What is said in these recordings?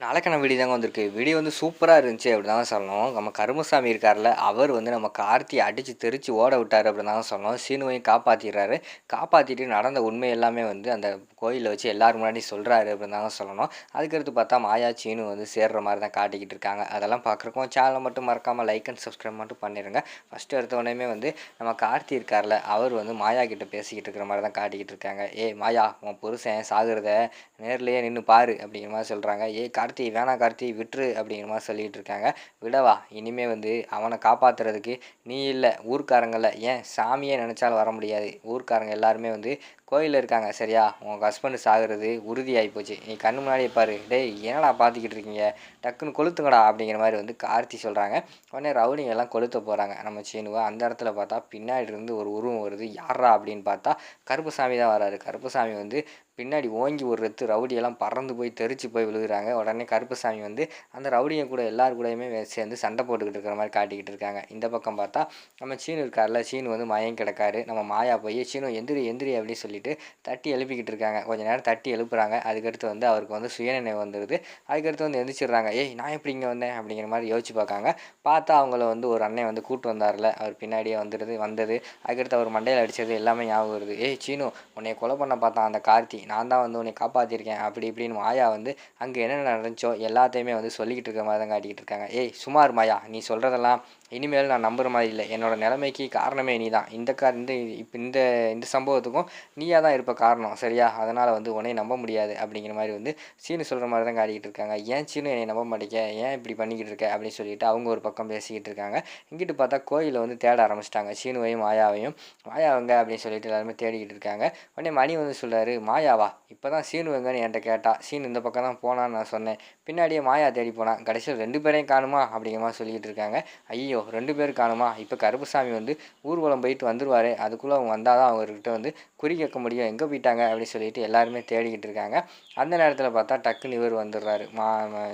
நாளைக்கான வீடியோ தாங்க வந்திருக்கு. வீடியோ வந்து சூப்பரா இருந்துச்சு அப்படின்னு தாங்க சொல்லணும். நம்ம கருமசாமி இருக்கார்ல, அவர் வந்து நம்ம கார்த்திய அடிச்சு தெறிச்சு ஓட விட்டாரு அப்படின்னு தாங்க சொல்லணும். சீனுவையும் காப்பாத்திடுறாரு. காப்பாத்திட்டு நடந்த உண்மை எல்லாமே வந்து அந்த கோயில்ல வச்சு எல்லார் முன்னாடியும் சொல்றாரு அப்படின்னு தாங்க சொல்லணும். அதுக்கடுத்து பார்த்தா மாயா, சீனு வந்து சேர்ற மாரி தான் காட்டிக்கிட்டு இருக்காங்க. அதெல்லாம் பார்க்குறக்கும் சேனலை மட்டும் மறக்காம லைக் அண்ட் சப்ஸ்கிரைப் மட்டும் பண்ணிருங்க. ஃபர்ஸ்ட் எடுத்த உடனேயுமே வந்து நம்ம கார்த்தி இருக்கார்ல, அவர் வந்து மாயா கிட்ட பேசிக்கிட்டு இருக்கிற மாரி தான் காட்டிக்கிட்டு இருக்காங்க. "ஏய் மாயா, உன் புருஷன் சாகுறத நேர்லயே நின்னு பாரு" அப்படிங்கிற மாரி சொல்றாங்க. "ஏய் கார்த்தி, வேணாம் கார்த்தி விட்டுரு" அப்படிங்கிற மாரி சொல்லிக்கிட்டு இருக்காங்க. "விடவா? இனிமே வந்து அவன காப்பாத்துறதுக்கு நீ இல்ல, ஊர்க்காரங்கள்ல ஏன் சாமியே நெனச்சாலும் வர முடியாது. ஊர்க்காரங்க எல்லாருமே வந்து கோயில்ல இருக்காங்க சரியா? உன் ஹஸ்பண்ட் சாகுறது உறுதியாயி போச்சு. நீ கண்ணு முன்னாடியே பாரு. டேய் என்னடா பார்த்துக்கிட்டு இருக்கீங்க? டக்குன்னு கொளுத்துங்கடா" அப்படிங்கிற மாரி வந்து கார்த்தி சொல்றாங்க. உடனே ரவுடிங்க எல்லாம் கொளுத்த போறாங்க நம்ம சீனுவ. அந்த இடத்துல பார்த்தா பின்னாடி இருந்து ஒரு உருவம் வருது. யார்றா அப்படின்னு பார்த்தா கருப்புசாமி தான் வராரு. கருப்புசாமி வந்து பின்னாடி ஓங்கி ஒரு ரத்து ரவுடியெல்லாம் பறந்து போய் தெறிச்சு போய் விழுகுறாங்க. உடனே கருப்புசாமி வந்து அந்த ரவுடிங்க கூட எல்லார் கூடயுமே சேர்ந்து சண்டை போட்டுக்கிட்டு இருக்கிற மாதிரி காட்டிக்கிட்டு இருக்காங்க. இந்த பக்கம் பார்த்தா நம்ம சீனு இருக்கார்ல, சீனு வந்து மயங்கி கிடக்காரு. நம்ம மாயா போய் சீனு எந்திரி எந்திரி அப்படின்னு சொல்லிட்டு தட்டி எழுப்பிக்கிட்டு இருக்காங்க. கொஞ்ச நேரம் தட்டி எழுப்புறாங்க. அதுக்கடுத்து வந்து அவருக்கு வந்து சுயநினைவு வந்துடுது. அதுக்கடுத்து வந்து எந்திரிச்சிடுறாங்க. "ஏய் நான் எப்படி இங்கே வந்தேன்?" அப்படிங்கிற மாதிரி யோசிச்சு பார்க்காங்க. பார்த்தா அவங்கள வந்து ஒரு அண்ணன் வந்து கூட்டு வந்தார்ல, அவர் பின்னாடியே வந்தது. அதுக்கடுத்து அவர் மண்டையில் அடித்தது எல்லாமே ஞாபகம் வருது. "ஏய் சீனு, உன்னை கொலை பண்ண பார்த்தான் அந்த கார்த்தி, நான் தான் வந்து உன்னை காப்பாற்றிருக்கேன்" அப்படி இப்படின்னு மாயா வந்து அங்கே என்ன நடந்துச்சோ எல்லாத்தையுமே வந்து சொல்லிக்கிட்டு இருக்க மாதிரி தான் காட்டிக்கிட்டு இருக்காங்க. "ஏய் சுமார் மாயா, நீ சொல்கிறதெல்லாம் இனிமேல் நான் நம்புற மாதிரி இல்லை. என்னோட நிலைமைக்கு காரணமே நீ தான். இப்போ இந்த சம்பவத்துக்கும் நீயா தான் இருப்ப காரணம் சரியா? அதனால் வந்து உன்னை நம்ப முடியாது" அப்படிங்கிற மாதிரி வந்து சீனு சொல்கிற மாதிரி தான் காட்டிக்கிட்டு இருக்காங்க. "ஏன் சீனு என்னை நம்ப மாட்டேங்க, ஏன் இப்படி பண்ணிக்கிட்டு இருக்க" அப்படின்னு சொல்லிட்டு அவங்க ஒரு பக்கம் பேசிக்கிட்டு இருக்காங்க. இங்கிட்டு பார்த்தா கோயிலில் வந்து தேட ஆரம்பிச்சிட்டாங்க சீனுவையும் மாயாவையும். மாயாவங்க அப்படின்னு சொல்லிட்டு எல்லாருமே தேடிக்கிட்டு இருக்காங்க. உடனே மணி வந்து சொல்கிறாரு, "மாயாவா? இப்போ தான் சீனு எங்கன்னு என்கிட்ட கேட்டா. சீனு இந்த பக்கம் தான் போனான்னு நான் சொன்னேன். பின்னாடியே மாயா தேடி போனான். கடைசியில் 2 பேரையும் காணுமா" அப்படிங்கிற மாதிரி சொல்லிக்கிட்டு இருக்காங்க. ஐயோ 2 பேர் காணுமா? இப்போ கருப்புசாமி வந்து ஊர்வலம் போயிட்டு வந்துருவாரு. அதுக்குள்ளே அவங்க வந்தால் தான் அவங்கக்கிட்ட வந்து குறி கேட்க முடியும். எங்கே போயிட்டாங்க அப்படின்னு சொல்லிட்டு எல்லாருமே தேடிக்கிட்டு இருக்காங்க. அந்த நேரத்தில் பார்த்தா டக்குன்னு இவர் வந்துடுறாரு.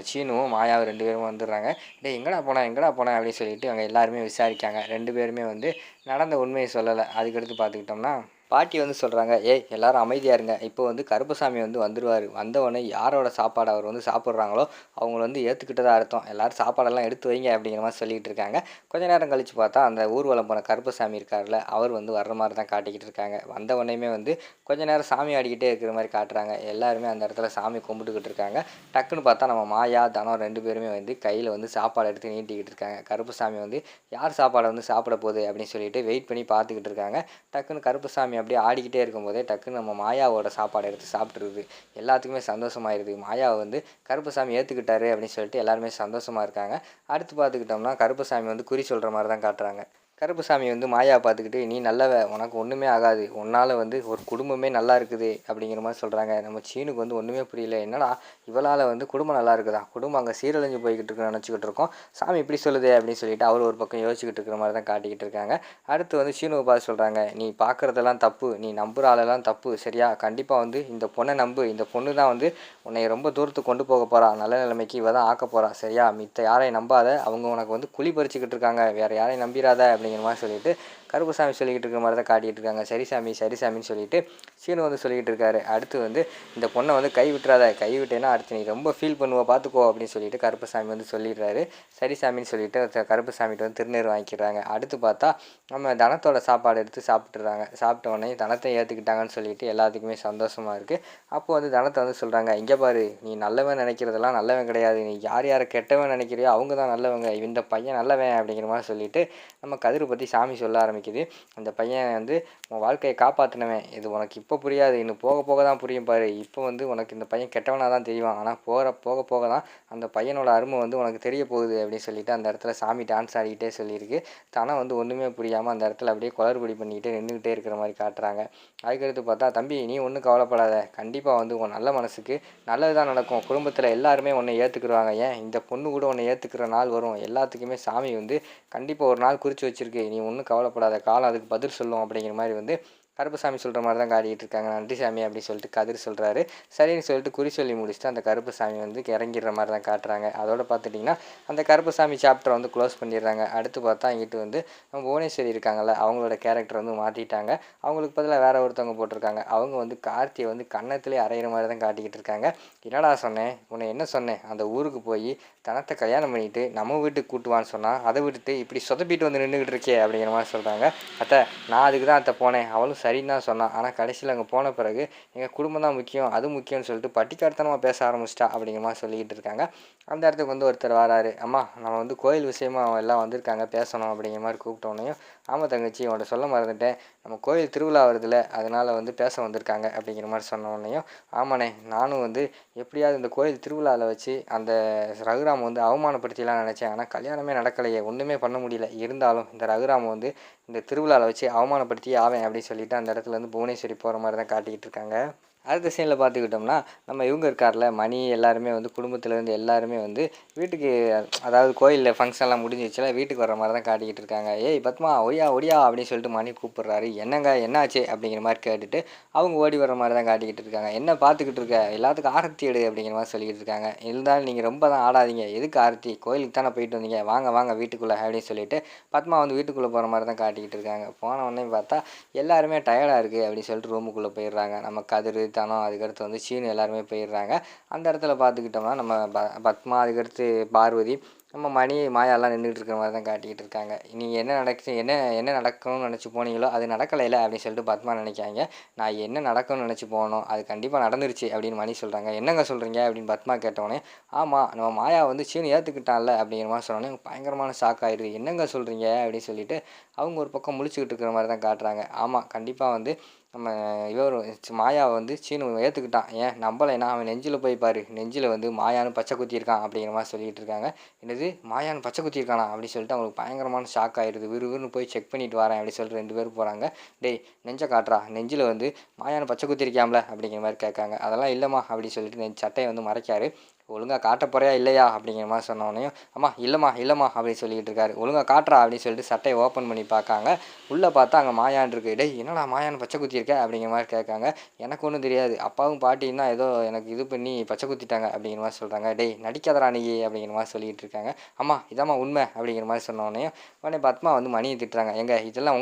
சீனுவும் மாயாவும் 2 பேரும் வந்துடுறாங்க. "டேய் எங்கடா போனேன்" அப்படின்னு சொல்லிட்டு அங்கே எல்லாருமே விசாரிக்காங்க. 2 பேருமே வந்து நடந்த உண்மையை சொல்லலை. அதுக்கடுத்து பார்த்துக்கிட்டோம்னா பாட்டி வந்து சொல்கிறாங்க, "ஏய் எல்லாரும் அமைதியாக இருங்க. இப்போ வந்து கருப்பசாமி வந்து வந்துடுவார். வந்தவொடனே யாரோட சாப்பாடு அவர் வந்து சாப்பிட்றாங்களோ அவங்கள வந்து ஏற்றுக்கிட்டதா அர்த்தம். எல்லோரும் சாப்பாடெல்லாம் எடுத்து வைங்க" அப்படிங்கிற மாதிரி சொல்லிகிட்டு இருக்காங்க. கொஞ்ச நேரம் கழித்து பார்த்தா அந்த ஊர்வலம் போன கருப்பசாமி இருக்கார்ல, அவர் வந்து வர்ற மாதிரி தான் காட்டிக்கிட்டு இருக்காங்க. வந்தவொடனேயுமே வந்து கொஞ்ச நேரம் சாமி ஆடிக்கிட்டே இருக்கிற மாதிரி காட்டுறாங்க. எல்லாருமே அந்த இடத்துல சாமி கும்பிட்டுக்கிட்டு இருக்காங்க. டக்குன்னு பார்த்தா நம்ம மாயா, தனம் 2 பேருமே வந்து கையில் வந்து சாப்பாடு எடுத்து நீட்டிக்கிட்டு இருக்காங்க. கருப்பசாமி வந்து யார் சாப்பாடை வந்து சாப்பிட போகுது அப்படின்னு சொல்லிட்டு வெயிட் பண்ணி பார்த்துக்கிட்டு இருக்காங்க. டக்குன்னு கருப்புசாமி அப்படியே ஆடிக்கிட்டே இருக்கும்போதே டக்குன்னு நம்ம மாயாவோட சாப்பாடை எடுத்து சாப்பிட்ருது. எல்லாத்துக்குமே சந்தோஷமாயிருது. மாயாவை வந்து கருப்புசாமி ஏற்றுக்கிட்டாரு அப்படின்னு சொல்லிட்டு எல்லாருமே சந்தோஷமாக இருக்காங்க. அடுத்து பார்த்துக்கிட்டோம்னா கருப்புசாமி வந்து குறி சொல்கிற மாதிரி தான் காட்டுறாங்க. கருப்புசாமி வந்து மாயாவை பார்த்துக்கிட்டு, "நீ நல்லவ, உனக்கு ஒன்றுமே ஆகாது. உன்னால் வந்து ஒரு குடும்பமே நல்லா இருக்குது" அப்படிங்கிற மாதிரி சொல்கிறாங்க. நம்ம சீனுக்கு வந்து ஒன்றுமே புரியல. என்னடா இவளால் வந்து குடும்பம் நல்லா இருக்குதா? குடும்பம் அங்கே சீரழிஞ்சு போய்கிட்டு இருக்குன்னு நினச்சிக்கிட்டு இருக்கோம். சாமி இப்படி சொல்லுதே அப்படின்னு சொல்லிட்டு அவர் ஒரு பக்கம் யோசிச்சுக்கிட்டு இருக்கிற மாதிரி தான் காட்டிக்கிட்டு இருக்காங்க. அடுத்து வந்து சீனுவை பார்த்து சொல்கிறாங்க, "நீ பார்க்குறதெல்லாம் தப்பு. நீ நம்புகிற ஆளெல்லாம் தப்பு சரியா? கண்டிப்பாக வந்து இந்த பொண்ணை நம்பு. இந்த பொண்ணு தான் வந்து உன்னை ரொம்ப தூரத்துக்கு கொண்டு போக போகிறா. நல்ல நிலைமைக்கு இவ தான் ஆக்க போகிறா சரியா? மித்த யாரையும் நம்பாத. அவங்க உனக்கு வந்து குழி பறிச்சுக்கிட்டு இருக்காங்க. வேறு யாரையும் நம்பிடாத" அப்படிங்கிற மாதிரி சொல்லிட்டு கருப்புசாமி சொல்லிக்கிட்டு இருக்கிற மாதிரி தான் காட்டிகிட்டு இருக்காங்க. "சரி சாமி சரி சாமின்னு" சொல்லிட்டு சீனு வந்து சொல்லிக்கிட்டு இருக்காரு. அடுத்து வந்து "இந்த பொண்ணை வந்து கை விட்டுறாத. கை விட்டேன்னா அடுத்து நீ ரொம்ப ஃபீல் பண்ணுவ பார்த்துக்கோ" அப்படின்னு சொல்லிட்டு கருப்புசாமி வந்து சொல்லிடுறாரு. சரி சாமின்னு சொல்லிட்டு கருப்புசாமிகிட்ட வந்து திருநீர் வாங்கிக்கிறாங்க. அடுத்து பார்த்தா நம்ம தனத்தோட சாப்பாடு எடுத்து சாப்பிட்டுறாங்க. சாப்பிட்ட உடனே தனத்தை ஏற்றுக்கிட்டாங்கன்னு சொல்லிட்டு எல்லாத்துக்குமே சந்தோஷமாக இருக்குது. அப்போ வந்து தனத்தை வந்து சொல்கிறாங்க, "இங்கே பாரு, நீ நல்லவன் நினைக்கிறதெல்லாம் நல்லவன் கிடையாது. நீ யார் யாரை கெட்டவன் நினைக்கிறியோ அவங்க தான் நல்லவங்க. இந்த பையன் நல்லவன்" அப்படிங்கிற மாதிரி சொல்லிட்டு நம்ம கதிரை பற்றி சாமி சொல்ல ஆரம்பிக்குது. "அந்த பையன் வந்து உன் வாழ்க்கையை காப்பாற்றினவன். இது உனக்கு இப்போ புரியாது. இன்னும் போக போக தான் புரியும் பாரு. இப்போ வந்து உனக்கு இந்த பையன் கெட்டவனாக தான் தெரியும். ஆனால் போக போக தான் அந்த பையனோட அருமை வந்து உனக்கு தெரிய போகுது" அப்படின்னு சொல்லிட்டு அந்த இடத்துல சாமி டான்ஸ் ஆடிக்கிட்டே சொல்லியிருக்கு. தனம் வந்து ஒன்றுமே புரியாமல் அந்த இடத்துல அப்படியே குளறுபடி பண்ணிக்கிட்டே நின்றுக்கிட்டே இருக்கிற மாதிரி காட்டுறாங்க. அதுக்கடுத்து பார்த்தா, "தம்பி நீ ஒன்றும் கவலைப்படாத. கண்டிப்பாக வந்து உன் நல்ல மனசுக்கு நல்லது தான் நடக்கும். குடும்பத்தில் எல்லாருமே உன்னை ஏற்றுக்குருவாங்க. ஏன் இந்த பொண்ணு கூட உன்னை ஏற்றுக்கிற நாள் வரும். எல்லாத்துக்குமே சாமி வந்து கண்டிப்பாக ஒரு நாள் குறித்து வச்சிருக்கு. நீ ஒன்றும் கவலைப்படாத. காலம் அதுக்கு பதில் சொல்லும்" அப்படிங்கிற மாதிரி வந்து கருப்புசாமி சொல்கிற மாதிரி தான் காட்டிகிட்டு இருக்காங்க. நன்றி சாமி அப்படின்னு சொல்லிட்டு கதிர் சொல்கிறாரு. சரின்னு சொல்லிட்டு குறி சொல்லி முடிச்சுட்டு அந்த கருப்புசாமி வந்து இறங்கிடுற மாதிரி தான் காட்டுறாங்க. அதோட பார்த்துட்டிங்கன்னா அந்த கருப்புசாமி சாப்டரை வந்து க்ளோஸ் பண்ணிடுறாங்க. அடுத்து பார்த்தா இங்கிட்டு வந்து நம்ம புவனேஸ்வரி இருக்காங்கல்ல, அவங்களோட கேரக்டர் வந்து மாற்றிட்டாங்க. அவங்களுக்கு பதிலாக வேறு ஒருத்தவங்க போட்டிருக்காங்க. அவங்க வந்து கார்த்தியை வந்து கன்னத்திலே அரைகிற மாதிரி தான் காட்டிக்கிட்டு இருக்காங்க. என்னடா சொன்னேன், உன்னை என்ன சொன்னேன், அந்த ஊருக்கு போய் தனத்தை கல்யாணம் பண்ணிட்டு நம்ம வீட்டுக்கு கூட்டுவான்னு சொன்னால் அதை விட்டுட்டு இப்படி சொதப்பிட்டு வந்து நின்றுக்கிட்டு இருக்கே அப்படிங்கிற மாதிரி சொல்கிறாங்க. அத்தை, நான் அதுக்கு தான் அத்தை போனேன், அவளும் சரின்னு தான் சொன்னான். ஆனால் கடைசியில் அங்கே போன பிறகு எங்கள் குடும்பம் தான் முக்கியம், அது முக்கியம்னு சொல்லிட்டு பட்டிக்காரத்தனமாக பேச ஆரம்பிச்சிட்டா அப்படிங்கிற மாதிரி சொல்லிக்கிட்டு இருக்காங்க. அந்த இடத்துக்கு வந்து ஒருத்தர் வராரு. அம்மா, நம்ம வந்து கோயில் விஷயமா எல்லாம் வந்திருக்காங்க, பேசணும் அப்படிங்கிற மாதிரி கூப்பிட்டோன்னையும், ஆமாம் தங்கச்சி, உன்ட்ட சொல்ல மறந்துட்டேன், நம்ம கோயில் திருவிழா வருதுல்ல, அதனால் வந்து பேச வந்திருக்காங்க அப்படிங்கிற மாதிரி சொன்னோன்னையும், ஆமாண்ணே, நானும் வந்து எப்படியாவது இந்த கோயில் திருவிழாவில் வச்சு அந்த ரகுராம் வந்து அவமானப்படுத்திலாம் நினச்சேன். ஆனால் கல்யாணமே நடக்கலையே, ஒன்றுமே பண்ண முடியல. இருந்தாலும் இந்த ரகுராம் வந்து இந்த திருவிழாவில் வச்சு அவமானப்படுத்தியே ஆவேன் அப்படின்னு சொல்லிட்டு அந்த இடத்துல வந்து புவனேஸ்வரி போகிற மாதிரி தான் காட்டிக்கிட்டு இருக்காங்க. அடுத்த சீனில் பார்த்துக்கிட்டோம்னா நம்ம இவங்க இருக்கார்ல மணி, எல்லாருமே வந்து குடும்பத்துலேருந்து எல்லாருமே வந்து வீட்டுக்கு, அதாவது கோயிலில் ஃபங்க்ஷன்லாம் முடிஞ்சிச்சுல, வீட்டுக்கு வர மாதிரி தான் காட்டிக்கிட்டு இருக்காங்க. ஏய் பத்மா, ஒடியா ஒடியா அப்படின்னு சொல்லிட்டு மணி கூப்பிட்றாரு. என்னங்க என்னாச்சு அப்படிங்கிற மாதிரி கேட்டுட்டு அவங்க ஓடி வர மாதிரி தான் காட்டிக்கிட்டு இருக்காங்க. என்ன பார்த்துக்கிட்டு இருக்க, எல்லாத்துக்கும் ஆரத்தி எடு அப்படிங்கிற மாதிரி சொல்லிக்கிட்டு இருக்காங்க. இருந்தாலும் நீங்கள் ரொம்ப தான் ஆடாதீங்க, எதுக்கு ஆரத்தி, கோயிலுக்கு தானே போயிட்டு வந்தீங்க, வாங்க வாங்க வீட்டுக்குள்ளே அப்படின்னு சொல்லிட்டு பத்மா வந்து வீட்டுக்குள்ளே போகிற மாதிரி தான் காட்டிக்கிட்டு இருக்காங்க. போன உடனே பார்த்தா எல்லாருமே டயர்டாக இருக்குது அப்படின்னு சொல்லிட்டு ரூமுக்குள்ளே போயிடுறாங்க. நம்ம கதிர், தனம், அதுக்கடுத்து வந்து சீனு எல்லாருமே போயிடுறாங்க. அந்த இடத்துல பார்த்துக்கிட்டோம்னா நம்ம பத்மா, அதுக்கடுத்து பார்வதி, நம்ம மணி, மாயாலாம் நின்றுட்டு இருக்கிற மாதிரி தான் காட்டிக்கிட்டு இருக்காங்க. நீங்கள் என்ன நடக்கணும்னு நினச்சி போனீங்களோ அது நடக்கலைல அப்படின்னு சொல்லிட்டு பத்மா நினைக்காங்க. நான் என்ன நடக்கணும்னு நினச்சி போனோம் அது கண்டிப்பாக நடந்துருச்சு அப்படின்னு மணி சொல்கிறாங்க. என்னங்க சொல்கிறீங்க அப்படின்னு பத்மா கேட்டோடனே, ஆமாம், நம்ம மாயா வந்து சீனு ஏற்றுக்கிட்டான்ல அப்படிங்கிற மாதிரி சொன்னோன்னே பயங்கரமான ஷாக் ஆயிடுது. என்னங்க சொல்கிறீங்க அப்படின்னு சொல்லிட்டு அவங்க ஒரு பக்கம் முழிச்சுக்கிட்டு இருக்கிற மாதிரி தான் காட்டுறாங்க. ஆமாம், கண்டிப்பாக வந்து நம்ம இவர் மாயாவை வந்து சீனு ஏற்றுக்கிட்டான். ஏன் நம்பலைன்னா அவன் நெஞ்சில் போய் பாரு, நெஞ்சில் வந்து மாயான்னு பச்சை குத்தியிருக்கான் அப்படிங்கிற மாதிரி சொல்லிகிட்டு இருக்காங்க. என்னது, மாயான்னு பச்சை குத்தியிருக்கானா அப்படின்னு சொல்லிட்டு அவங்களுக்கு பயங்கரமான ஷாக் ஆகிடுது. விறுவிறுன்னு போய் செக் பண்ணிட்டு வரேன் அப்படின்னு சொல்லிட்டு 2 பேரும் போகிறாங்க. டேய், நெஞ்சை காட்டுறா, நெஞ்சில் வந்து மாயான்னு பச்சை குத்திருக்காம்ல அப்படிங்கிற மாதிரி கேட்காங்க. அதெல்லாம் இல்லைம்மா அப்படின்னு சொல்லிட்டு சட்டையை வந்து மறைக்காரு. ஒழுங்காக காட்ட போறியா இல்லையா அப்படிங்கிற மாதிரி சொன்னோடனையும், அம்மா இல்லைம்மா இல்லைம்மா அப்படின்னு சொல்லிக்கிட்டு இருக்காரு. ஒழுங்காக காட்டுறா அப்படின்னு சொல்லிட்டு சட்டையை ஓப்பன் பண்ணி பார்க்காங்க. உள்ளே பார்த்தா அங்கே மாயான் இருக்குது. டேய், என்னடா மாயான்னு பச்சை குத்திருக்க அப்படிங்கிற மாதிரி கேட்காங்க. எனக்கு ஒன்றும் தெரியாது, அப்பாவும் பாட்டியும் தான் ஏதோ எனக்கு இது பண்ணி பச்சை குத்திட்டாங்க அப்படிங்கிற மாதிரி சொல்கிறாங்க. டேய், நடிக்காதடா நீ அப்படிங்கிற மாதிரி சொல்லிகிட்டு இருக்காங்க. அம்மா இதாம்மா உண்மை அப்படிங்கிற மாதிரி சொன்னோடனையும் உடனே பத்மா வந்து மணியை திட்டுறாங்க. எங்க இதெல்லாம்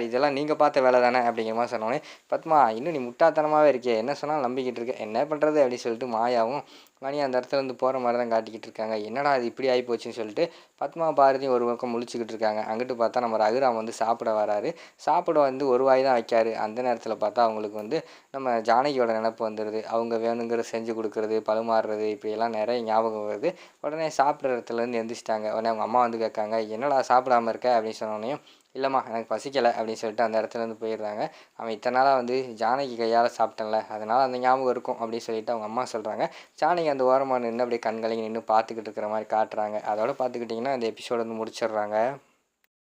இதெல்லாம் நீங்கள் பார்த்த வேலை தானே அப்படிங்கிற மாதிரி சொன்னோடனே, பத்மா இன்னும் நீ முட்டாள்தனமாகவே இருக்கே, என்ன சொன்னாலும் நம்பிக்கிட்டு இருக்க, என்ன பண்ணுறது அப்படின்னு சொல்லிட்டு மாயாவும் மணி அந்த இடத்துல இருந்து போகிற மாதிரி தான் காட்டிக்கிட்டு இருக்காங்க. என்னடா அது இப்படி ஆகி போச்சுன்னு சொல்லிட்டு பத்மா பாரதியும் ஒரு பக்கம் முழிச்சுக்கிட்டு இருக்காங்க. அங்கிட்டு பார்த்தா நம்ம ரகுராம் வந்து சாப்பிட வராரு. சாப்பிட வந்து ஒரு வாய் தான் வைக்காரு. அந்த நேரத்தில் பார்த்தா அவங்களுக்கு வந்து நம்ம ஜானகியோட நினப்பு வந்துடுது. அவங்க வேணுங்கிற செஞ்சு கொடுக்குறது, பழுமாறுறது, இப்படியெல்லாம் நிறைய ஞாபகம் வருது. உடனே சாப்பிட்ற இடத்துலேருந்து எந்திரிச்சிட்டாங்க. உடனே அவங்க அம்மா வந்து கேட்காங்க, என்னடா சாப்பிடாமல் இருக்க அப்படின்னு சொன்னோடனையும், இல்லைம்மா எனக்கு பசிக்கலை அப்படின்னு சொல்லிட்டு அந்த இடத்துலேருந்து போயிடுறாங்க. அவன் இத்தனை நாளாக வந்து ஜானகி கையால் சாப்பிட்டேன்ல, அதனால் அந்த ஞாபகம் இருக்கும் அப்படின்னு சொல்லிட்டு அவங்க அம்மா சொல்கிறாங்க. ஜானகி அந்த ஓரமாக நின்று அப்படியே கண்கலங்கி நின்று பார்த்துக்கிட்டு இருக்கிற மாதிரி காட்டுறாங்க. அதோட பார்த்துக்கிட்டிங்கன்னா இந்த எபிசோடு வந்து முடிச்சிடுறாங்க.